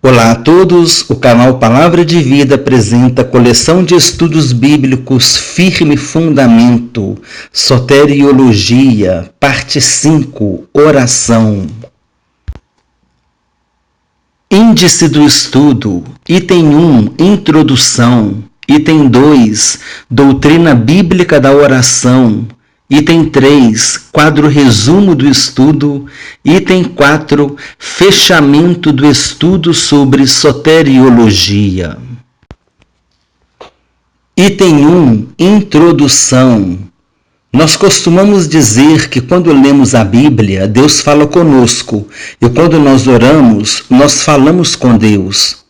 Olá a todos, o canal Palavra de Vida apresenta a coleção de estudos bíblicos Firme Fundamento, Soteriologia, parte 5, Oração. Índice do estudo, item 1, Introdução, item 2, Doutrina Bíblica da Oração, item 3, quadro resumo do estudo. Item 4, fechamento do estudo sobre soteriologia. Item 1, introdução. Nós costumamos dizer que quando lemos a Bíblia, Deus fala conosco, e quando nós oramos, nós falamos com Deus.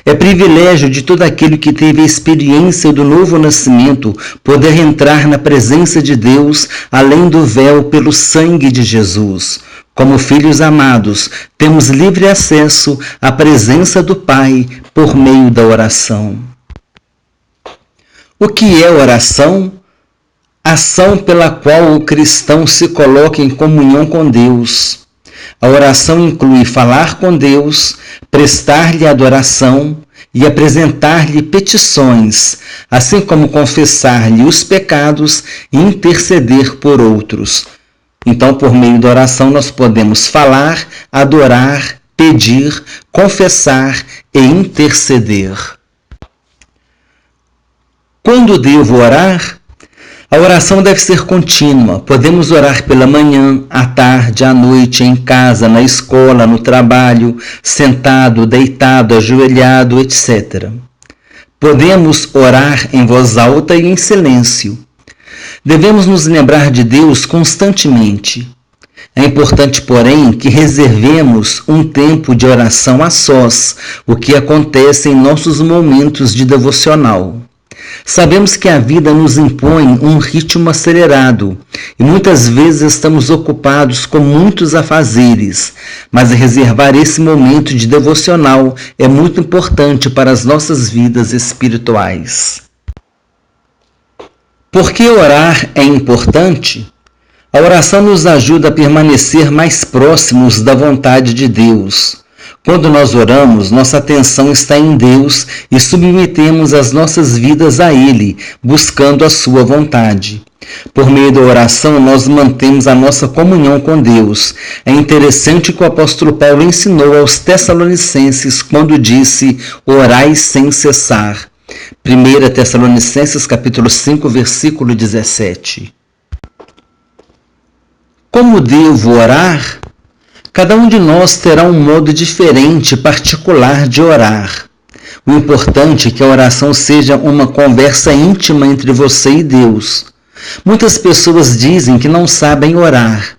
É privilégio de todo aquele que teve a experiência do novo nascimento poder entrar na presença de Deus além do véu pelo sangue de Jesus. Como filhos amados, temos livre acesso à presença do Pai por meio da oração. O que é oração? Ação pela qual o cristão se coloca em comunhão com Deus. A oração inclui falar com Deus, prestar-lhe adoração e apresentar-lhe petições, assim como confessar-lhe os pecados e interceder por outros. Então, por meio da oração, nós podemos falar, adorar, pedir, confessar e interceder. Quando devo orar? A oração deve ser contínua. Podemos orar pela manhã, à tarde, à noite, em casa, na escola, no trabalho, sentado, deitado, ajoelhado, etc. Podemos orar em voz alta e em silêncio. Devemos nos lembrar de Deus constantemente. É importante, porém, que reservemos um tempo de oração a sós, o que acontece em nossos momentos de devocional. Sabemos que a vida nos impõe um ritmo acelerado e muitas vezes estamos ocupados com muitos afazeres, mas reservar esse momento de devocional é muito importante para as nossas vidas espirituais. Por que orar é importante? A oração nos ajuda a permanecer mais próximos da vontade de Deus. Quando nós oramos, nossa atenção está em Deus e submetemos as nossas vidas a Ele, buscando a sua vontade. Por meio da oração, nós mantemos a nossa comunhão com Deus. É interessante que o apóstolo Paulo ensinou aos Tessalonicenses quando disse: orai sem cessar. 1 Tessalonicenses capítulo 5, versículo 17. Como devo orar? Cada um de nós terá um modo diferente, particular de orar. O importante é que a oração seja uma conversa íntima entre você e Deus. Muitas pessoas dizem que não sabem orar.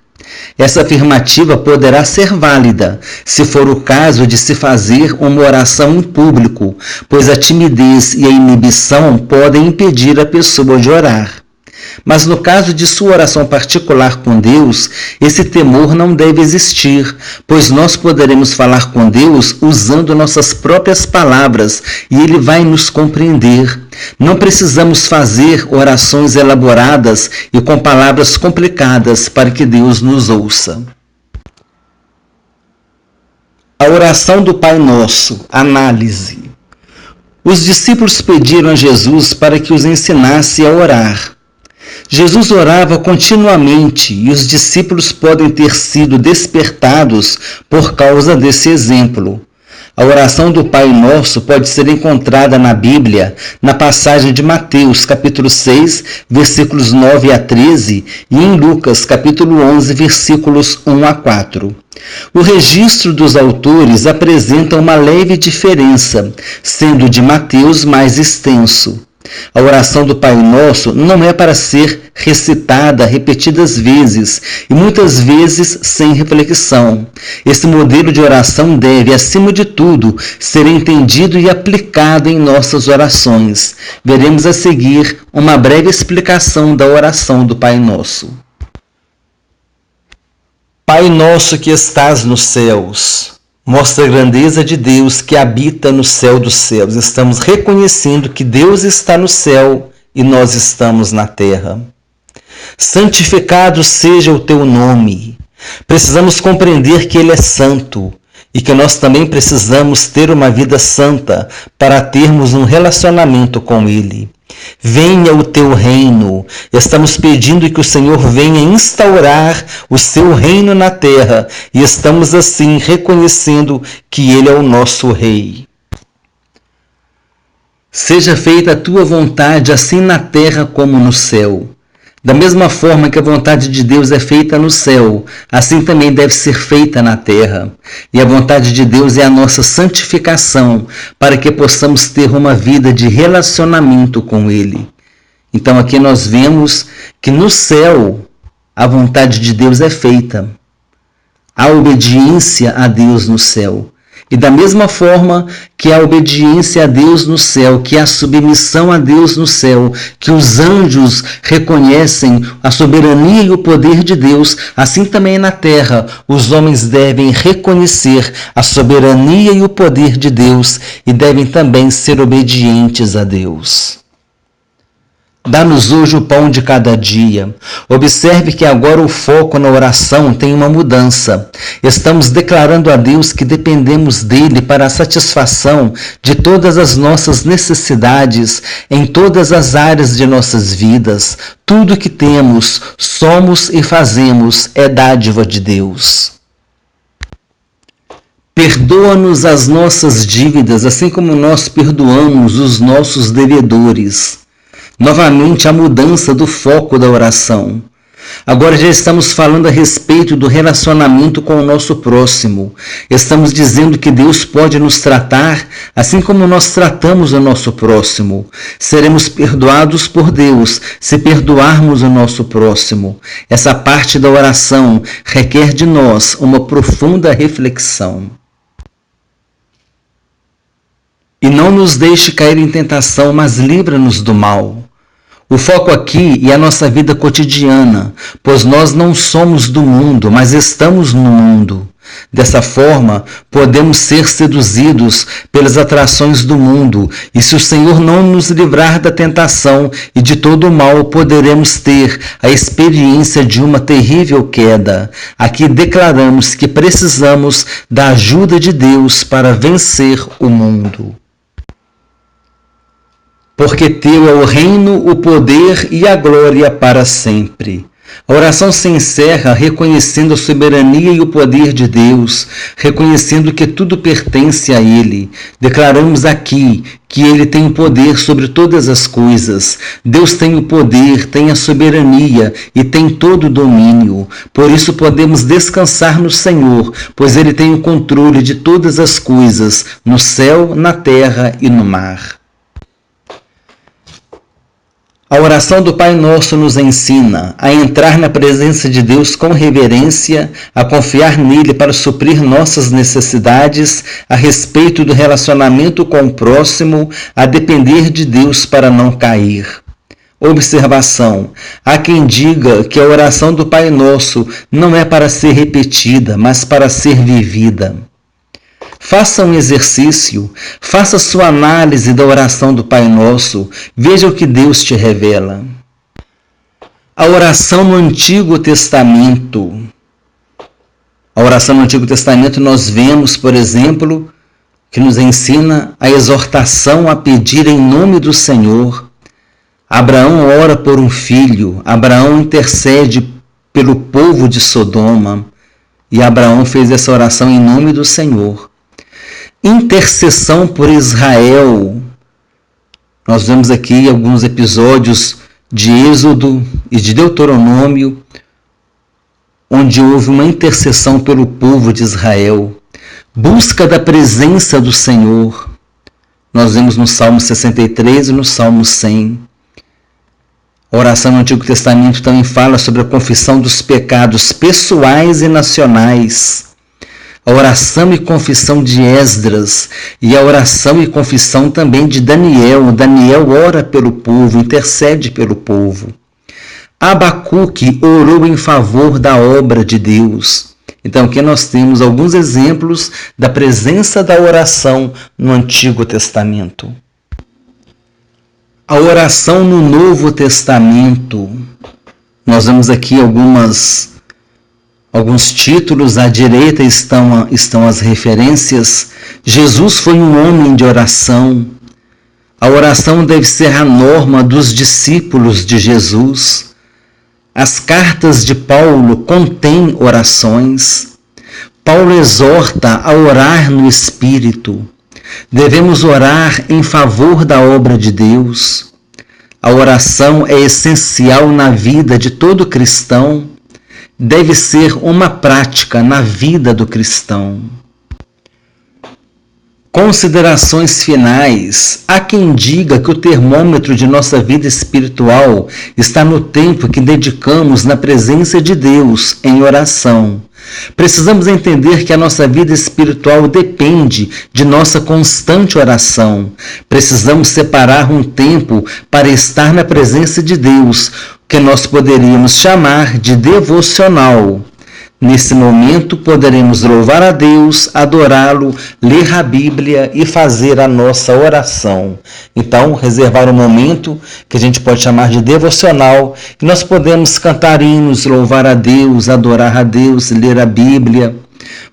Essa afirmativa poderá ser válida, se for o caso de se fazer uma oração em público, pois a timidez e a inibição podem impedir a pessoa de orar. Mas no caso de sua oração particular com Deus, esse temor não deve existir, pois nós poderemos falar com Deus usando nossas próprias palavras e Ele vai nos compreender. Não precisamos fazer orações elaboradas e com palavras complicadas para que Deus nos ouça. A oração do Pai Nosso, análise. Os discípulos pediram a Jesus para que os ensinasse a orar. Jesus orava continuamente e os discípulos podem ter sido despertados por causa desse exemplo. A oração do Pai Nosso pode ser encontrada na Bíblia, na passagem de Mateus, capítulo 6, versículos 9 a 13, e em Lucas, capítulo 11, versículos 1 a 4. O registro dos autores apresenta uma leve diferença, sendo o de Mateus mais extenso. A oração do Pai Nosso não é para ser recitada repetidas vezes e muitas vezes sem reflexão. Esse modelo de oração deve, acima de tudo, ser entendido e aplicado em nossas orações. Veremos a seguir uma breve explicação da oração do Pai Nosso. Pai nosso que estás nos céus, mostra a grandeza de Deus que habita no céu dos céus. Estamos reconhecendo que Deus está no céu e nós estamos na terra. Santificado seja o teu nome. Precisamos compreender que Ele é santo e que nós também precisamos ter uma vida santa para termos um relacionamento com Ele. Venha o teu reino. Estamos pedindo que o Senhor venha instaurar o seu reino na terra e estamos assim reconhecendo que Ele é o nosso Rei. Seja feita a tua vontade assim na terra como no céu. Da mesma forma que a vontade de Deus é feita no céu, assim também deve ser feita na terra. E a vontade de Deus é a nossa santificação, para que possamos ter uma vida de relacionamento com Ele. Então aqui nós vemos que no céu a vontade de Deus é feita. Há obediência a Deus no céu. E da mesma forma que a obediência a Deus no céu, que a submissão a Deus no céu, que os anjos reconhecem a soberania e o poder de Deus, assim também na terra os homens devem reconhecer a soberania e o poder de Deus e devem também ser obedientes a Deus. Dá-nos hoje o pão de cada dia. Observe que agora o foco na oração tem uma mudança. Estamos declarando a Deus que dependemos dele para a satisfação de todas as nossas necessidades em todas as áreas de nossas vidas. Tudo que temos, somos e fazemos é dádiva de Deus. Perdoa-nos as nossas dívidas, assim como nós perdoamos os nossos devedores. Novamente a mudança do foco da oração. Agora já estamos falando a respeito do relacionamento com o nosso próximo. Estamos dizendo que Deus pode nos tratar assim como nós tratamos o nosso próximo. Seremos perdoados por Deus se perdoarmos o nosso próximo. Essa parte da oração requer de nós uma profunda reflexão. E não nos deixe cair em tentação, mas livra-nos do mal. O foco aqui é a nossa vida cotidiana, pois nós não somos do mundo, mas estamos no mundo. Dessa forma, podemos ser seduzidos pelas atrações do mundo, e se o Senhor não nos livrar da tentação e de todo o mal, poderemos ter a experiência de uma terrível queda. Aqui declaramos que precisamos da ajuda de Deus para vencer o mundo. Porque teu é o reino, o poder e a glória para sempre. A oração se encerra reconhecendo a soberania e o poder de Deus, reconhecendo que tudo pertence a Ele. Declaramos aqui que Ele tem o poder sobre todas as coisas. Deus tem o poder, tem a soberania e tem todo o domínio. Por isso podemos descansar no Senhor, pois Ele tem o controle de todas as coisas, no céu, na terra e no mar. A oração do Pai Nosso nos ensina a entrar na presença de Deus com reverência, a confiar nele para suprir nossas necessidades, a respeito do relacionamento com o próximo, a depender de Deus para não cair. Observação: há quem diga que a oração do Pai Nosso não é para ser repetida, mas para ser vivida. Faça um exercício, faça sua análise da oração do Pai Nosso, veja o que Deus te revela. A oração no Antigo Testamento. A oração no Antigo Testamento nós vemos, por exemplo, que nos ensina a exortação a pedir em nome do Senhor. Abraão ora por um filho, Abraão intercede pelo povo de Sodoma, e Abraão fez essa oração em nome do Senhor. Intercessão por Israel. Nós vemos aqui alguns episódios de Êxodo e de Deuteronômio, onde houve uma intercessão pelo povo de Israel. Busca da presença do Senhor. Nós vemos no Salmo 63 e no Salmo 100. A oração no Antigo Testamento também fala sobre a confissão dos pecados pessoais e nacionais. A oração e confissão de Esdras e a oração e confissão também de Daniel. Daniel ora pelo povo, intercede pelo povo. Abacuque orou em favor da obra de Deus. Então aqui nós temos alguns exemplos da presença da oração no Antigo Testamento. A oração no Novo Testamento. Nós vemos aqui algumas Alguns títulos à direita estão as referências. Jesus foi um homem de oração. A oração deve ser a norma dos discípulos de Jesus. As cartas de Paulo contêm orações. Paulo exorta a orar no Espírito. Devemos orar em favor da obra de Deus. A oração é essencial na vida de todo cristão. Deve ser uma prática na vida do cristão. Considerações finais. Há quem diga que o termômetro de nossa vida espiritual está no tempo que dedicamos na presença de Deus em oração. Precisamos entender que a nossa vida espiritual depende de nossa constante oração. Precisamos separar um tempo para estar na presença de Deus, que nós poderíamos chamar de devocional. Nesse momento, poderemos louvar a Deus, adorá-lo, ler a Bíblia e fazer a nossa oração. Então, reservar um momento que a gente pode chamar de devocional, e nós podemos cantar hinos, louvar a Deus, adorar a Deus, ler a Bíblia,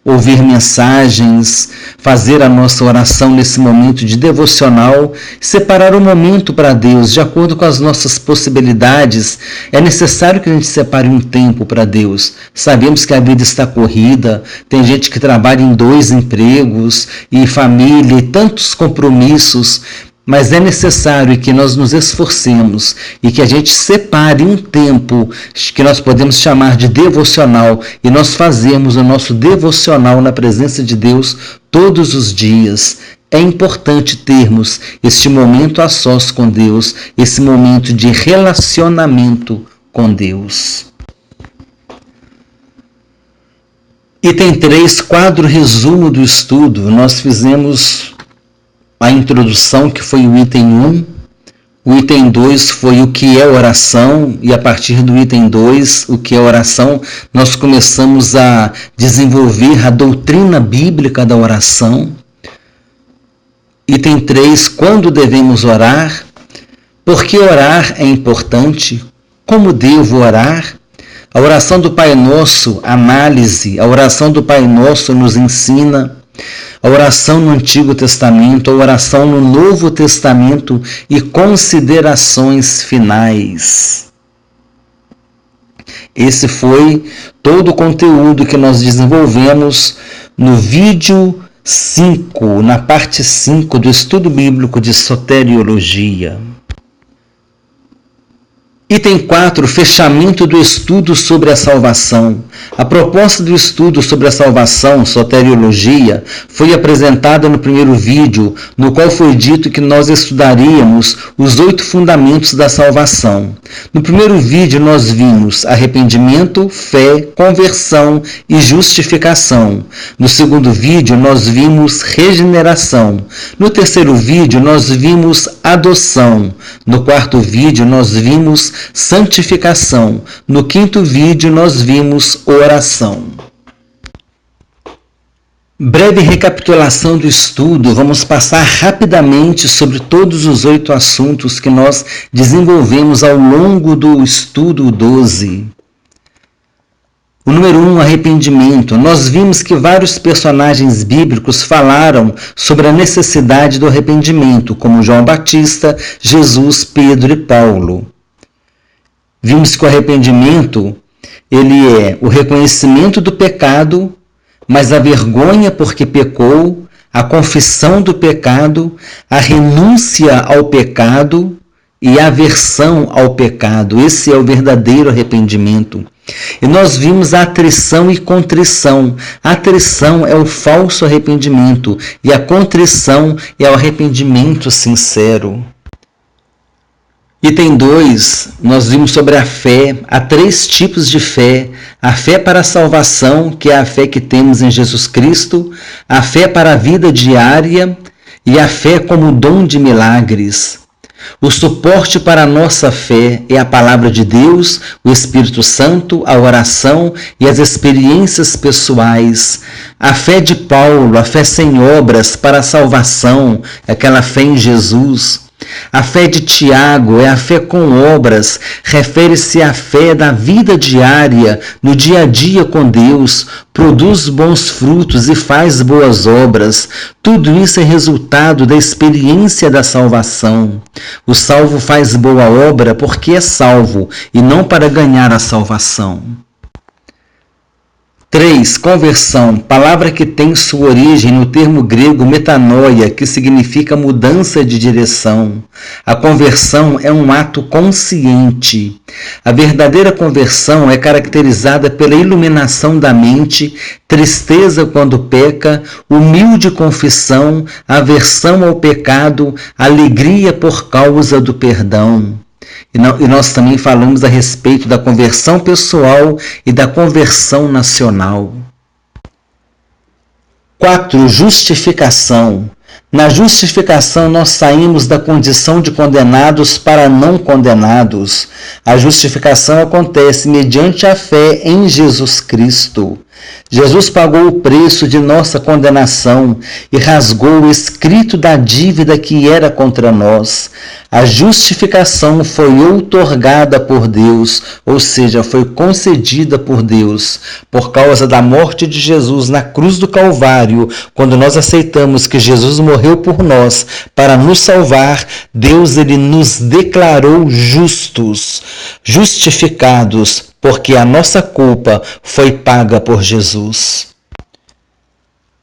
ouvir mensagens, fazer a nossa oração nesse momento de devocional, separar um momento para Deus, de acordo com as nossas possibilidades. É necessário que a gente separe um tempo para Deus. Sabemos que a vida está corrida, tem gente que trabalha em 2 empregos, e família, e tantos compromissos, mas é necessário que nós nos esforcemos e que a gente separe um tempo que nós podemos chamar de devocional, e nós fazemos o nosso devocional na presença de Deus todos os dias. É importante termos este momento a sós com Deus, esse momento de relacionamento com Deus. Item 3, quadro resumo do estudo. Nós fizemos a introdução, que foi o item 1. O item 2 foi o que é oração, e a partir do item 2, o que é oração, nós começamos a desenvolver a doutrina bíblica da oração. Item 3, quando devemos orar, por que orar é importante, como devo orar. A oração do Pai Nosso, análise. A oração do Pai Nosso nos ensina. A oração no Antigo Testamento, a oração no Novo Testamento e considerações finais. Esse foi todo o conteúdo que nós desenvolvemos no vídeo 5, na parte 5 do estudo bíblico de soteriologia. Item 4, fechamento do estudo sobre a salvação. A proposta do estudo sobre a salvação, soteriologia, foi apresentada no primeiro vídeo, no qual foi dito que nós estudaríamos os 8 fundamentos da salvação. No primeiro vídeo nós vimos arrependimento, fé, conversão e justificação. No segundo vídeo nós vimos regeneração. No terceiro vídeo nós vimos adoção. No quarto vídeo nós vimos santificação. No quinto vídeo nós vimos oração. Breve recapitulação do estudo. Vamos passar rapidamente sobre todos os 8 assuntos que nós desenvolvemos ao longo do estudo 12. O número 1, arrependimento. Nós vimos que vários personagens bíblicos falaram sobre a necessidade do arrependimento, como João Batista, Jesus, Pedro e Paulo. Vimos que o arrependimento, ele é o reconhecimento do pecado, mas a vergonha porque pecou, a confissão do pecado, a renúncia ao pecado e a aversão ao pecado. Esse é o verdadeiro arrependimento. E nós vimos a atrição e contrição. A atrição é o falso arrependimento e a contrição é o arrependimento sincero. Item 2, nós vimos sobre a fé. Há 3 tipos de fé. A fé para a salvação, que é a fé que temos em Jesus Cristo, a fé para a vida diária e a fé como dom de milagres. O suporte para a nossa fé é a palavra de Deus, o Espírito Santo, a oração e as experiências pessoais. A fé de Paulo, a fé sem obras para a salvação, aquela fé em Jesus. A fé de Tiago é a fé com obras, refere-se à fé da vida diária, no dia a dia com Deus, produz bons frutos e faz boas obras. Tudo isso é resultado da experiência da salvação. O salvo faz boa obra porque é salvo e não para ganhar a salvação. 3. Conversão, palavra que tem sua origem no termo grego metanoia, que significa mudança de direção. A conversão é um ato consciente. A verdadeira conversão é caracterizada pela iluminação da mente, tristeza quando peca, humilde confissão, aversão ao pecado, alegria por causa do perdão. E nós também falamos a respeito da conversão pessoal e da conversão nacional. 4. Justificação. Na justificação, nós saímos da condição de condenados para não condenados. A justificação acontece mediante a fé em Jesus Cristo. Jesus pagou o preço de nossa condenação e rasgou o escrito da dívida que era contra nós. A justificação foi outorgada por Deus, ou seja, foi concedida por Deus, por causa da morte de Jesus na cruz do Calvário. Quando nós aceitamos que Jesus morreu por nós para nos salvar, Deus ele nos declarou justos, justificados, porque a nossa culpa foi paga por Jesus.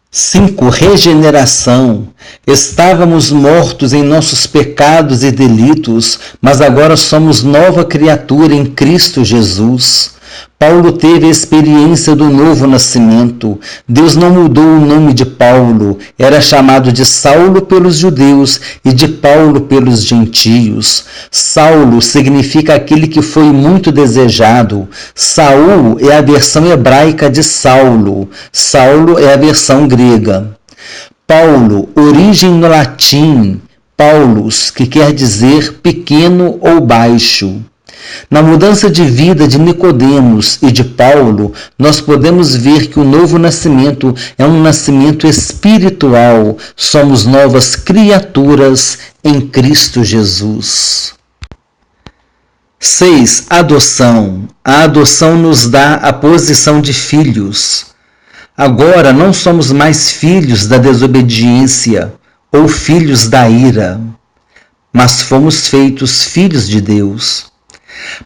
5. Regeneração. Estávamos mortos em nossos pecados e delitos, mas agora somos nova criatura em Cristo Jesus. Paulo teve a experiência do novo nascimento. Deus não mudou o nome de Paulo. Era chamado de Saulo pelos judeus e de Paulo pelos gentios. Saulo significa aquele que foi muito desejado. Saul é a versão hebraica de Saulo. Saulo é a versão grega. Paulo, origem no latim, Paulus, que quer dizer pequeno ou baixo. Na mudança de vida de Nicodemos e de Paulo, nós podemos ver que o novo nascimento é um nascimento espiritual. Somos novas criaturas em Cristo Jesus. 6. Adoção. A adoção nos dá a posição de filhos. Agora não somos mais filhos da desobediência ou filhos da ira, mas fomos feitos filhos de Deus.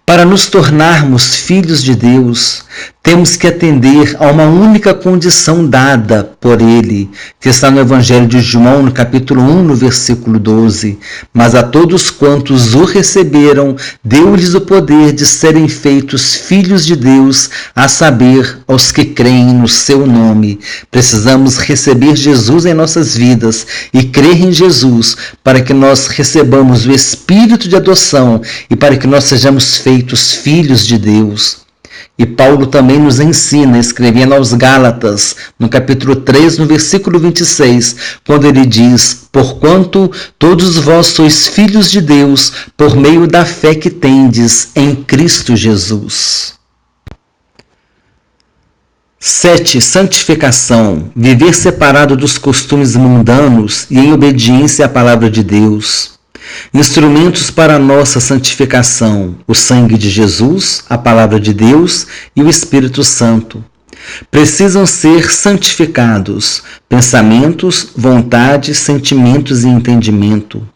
Para nos tornarmos filhos de Deus, temos que atender a uma única condição dada por Ele, que está no Evangelho de João, no capítulo 1, no versículo 12. Mas a todos quantos o receberam, deu-lhes o poder de serem feitos filhos de Deus, a saber, aos que creem no seu nome. Precisamos receber Jesus em nossas vidas e crer em Jesus para que nós recebamos o Espírito de adoção e para que nós sejamos feitos filhos de Deus. E Paulo também nos ensina, escrevendo aos Gálatas, no capítulo 3, no versículo 26, quando ele diz: porquanto todos vós sois filhos de Deus, por meio da fé que tendes em Cristo Jesus. 7. Santificação. Viver separado dos costumes mundanos e em obediência à palavra de Deus. Instrumentos para a nossa santificação: o sangue de Jesus, a palavra de Deus e o Espírito Santo. Precisam ser santificados pensamentos, vontades, sentimentos e entendimento.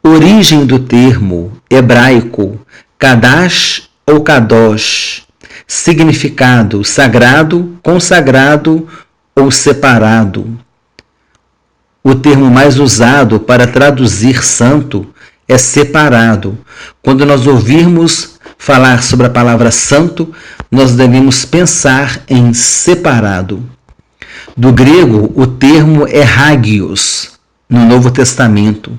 Origem do termo hebraico kadash ou kadosh. Significado: sagrado, consagrado ou separado. O termo mais usado para traduzir santo é separado. Quando nós ouvirmos falar sobre a palavra santo, nós devemos pensar em separado. Do grego, o termo é hagios, no Novo Testamento.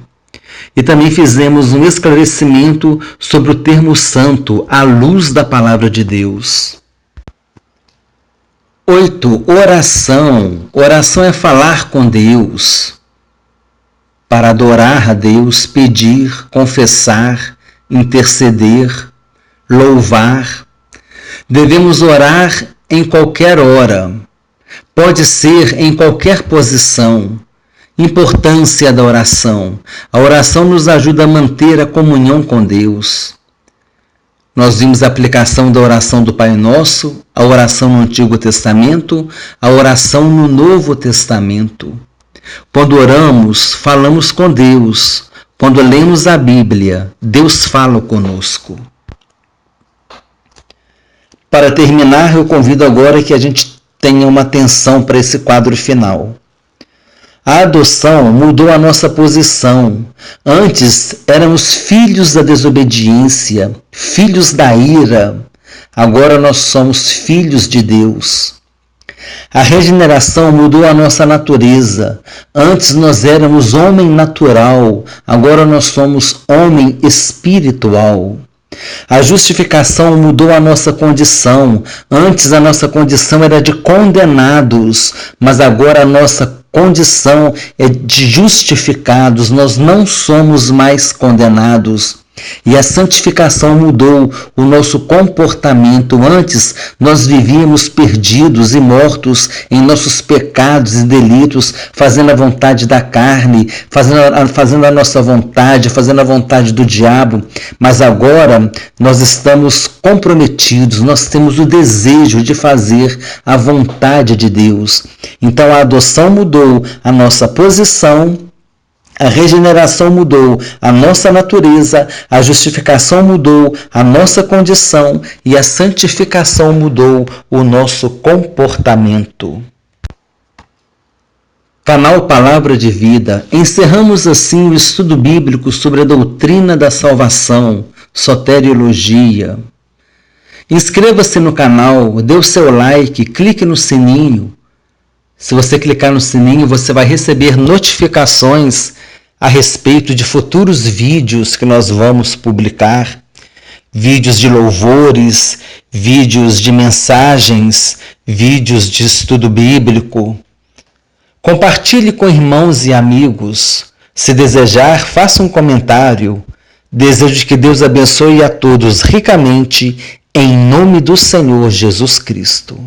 E também fizemos um esclarecimento sobre o termo santo à luz da palavra de Deus. 8. Oração. Oração é falar com Deus. Para adorar a Deus, pedir, confessar, interceder, louvar. Devemos orar em qualquer hora. Pode ser em qualquer posição. Importância da oração. A oração nos ajuda a manter a comunhão com Deus. Nós vimos a aplicação da oração do Pai Nosso, a oração no Antigo Testamento, a oração no Novo Testamento. Quando oramos, falamos com Deus. Quando lemos a Bíblia, Deus fala conosco. Para terminar, eu convido agora que a gente tenha uma atenção para esse quadro final. A adoção mudou a nossa posição. Antes éramos filhos da desobediência, filhos da ira. Agora nós somos filhos de Deus. A regeneração mudou a nossa natureza. Antes nós éramos homem natural, agora nós somos homem espiritual. A justificação mudou a nossa condição. Antes a nossa condição era de condenados, mas agora a nossa condição é de justificados. Nós não somos mais condenados. E a santificação mudou o nosso comportamento. Antes nós vivíamos perdidos e mortos em nossos pecados e delitos, fazendo a vontade da carne, fazendo a nossa vontade, fazendo a vontade do diabo. Mas agora nós estamos comprometidos, nós temos o desejo de fazer a vontade de Deus. Então a adoção mudou a nossa posição, a regeneração mudou a nossa natureza, a justificação mudou a nossa condição e a santificação mudou o nosso comportamento. Canal Palavra de Vida. Encerramos assim o estudo bíblico sobre a doutrina da salvação, soteriologia. Inscreva-se no canal, dê o seu like, clique no sininho. Se você clicar no sininho, você vai receber notificações a respeito de futuros vídeos que nós vamos publicar, vídeos de louvores, vídeos de mensagens, vídeos de estudo bíblico. Compartilhe com irmãos e amigos. Se desejar, faça um comentário. Desejo que Deus abençoe a todos ricamente, em nome do Senhor Jesus Cristo.